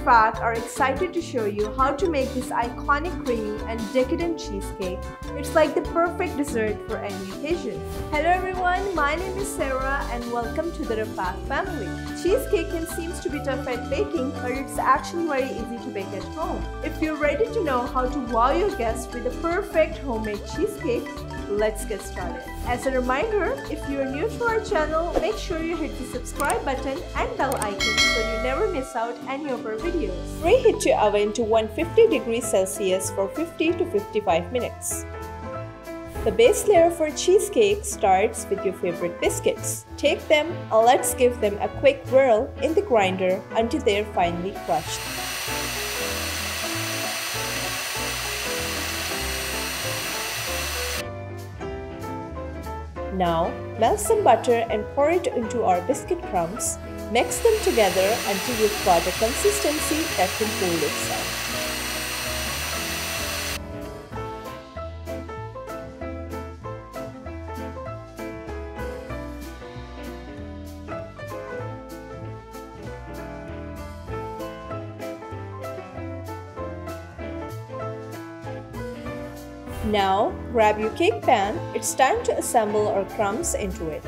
RFAQK are excited to show you how to make this iconic creamy and decadent cheesecake. It's like the perfect dessert for any occasion. Hello everyone, my name is Sarah and welcome to the RFAQK family. Cheesecake seems to be tough at baking, but it's actually very easy to bake at home. If you're ready to know how to wow your guests with a perfect homemade cheesecake, let's get started. As a reminder, if you're new to our channel, make sure you hit the subscribe button and bell icon so you never miss out any of our videos. Preheat your oven to 150 degrees Celsius for 50 to 55 minutes. The base layer for cheesecake starts with your favorite biscuits. Take them and let's give them a quick whirl in the grinder until they're finely crushed. Now, melt some butter and pour it into our biscuit crumbs. Mix them together until you've got a consistency that can hold itself. Now, grab your cake pan. It's time to assemble our crumbs into it.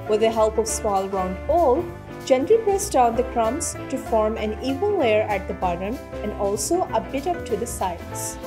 With the help of a small round bowl, gently press down the crumbs to form an even layer at the bottom and also a bit up to the sides.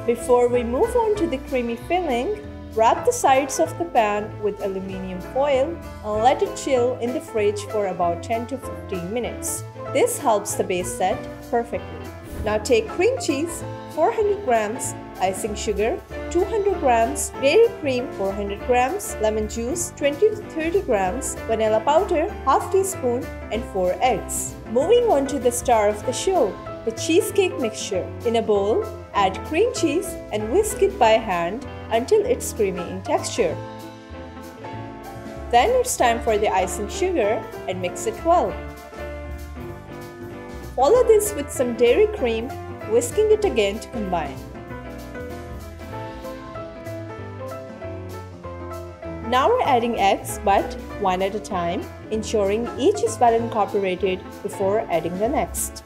Before we move on to the creamy filling, wrap the sides of the pan with aluminum foil and let it chill in the fridge for about 10 to 15 minutes. This helps the base set perfectly. Now take cream cheese, 400 grams, icing sugar, 200 grams, dairy cream, 400 grams, lemon juice, 20 to 30 grams, vanilla powder, half teaspoon, and 4 eggs. Moving on to the star of the show, the cheesecake mixture. In a bowl, add cream cheese and whisk it by hand until it's creamy in texture. Then it's time for the icing sugar and mix it well. Follow this with some dairy cream, whisking it again to combine. Now we're adding eggs, but one at a time, ensuring each is well incorporated before adding the next.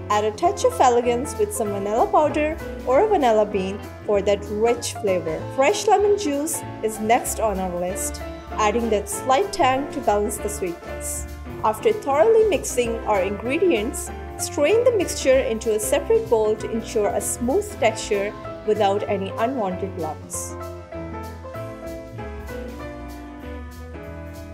Add a touch of elegance with some vanilla powder or a vanilla bean for that rich flavor. Fresh lemon juice is next on our list, adding that slight tang to balance the sweetness. After thoroughly mixing our ingredients, strain the mixture into a separate bowl to ensure a smooth texture without any unwanted lumps.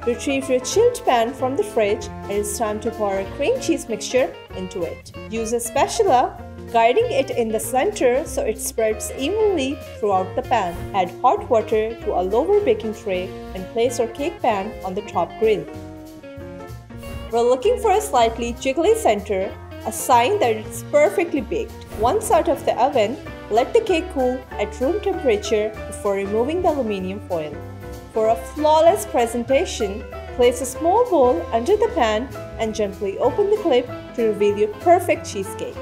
Retrieve your chilled pan from the fridge and it's time to pour a cream cheese mixture into it. Use a spatula, guiding it in the center so it spreads evenly throughout the pan. Add hot water to a lower baking tray and place your cake pan on the top grill. We're looking for a slightly jiggly center, a sign that it's perfectly baked. Once out of the oven, let the cake cool at room temperature before removing the aluminum foil. For a flawless presentation, place a small bowl under the pan and gently open the clip to reveal your perfect cheesecake.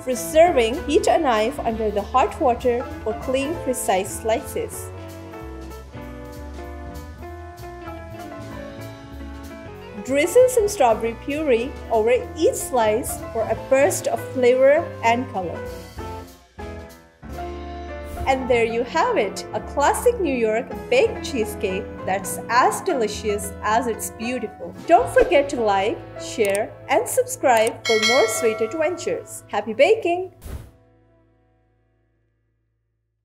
For serving, heat a knife under the hot water for clean, precise slices. Drizzle some strawberry puree over each slice for a burst of flavor and color. And there you have it, a classic New York baked cheesecake that's as delicious as it's beautiful. Don't forget to like, share, and subscribe for more sweet adventures. Happy baking!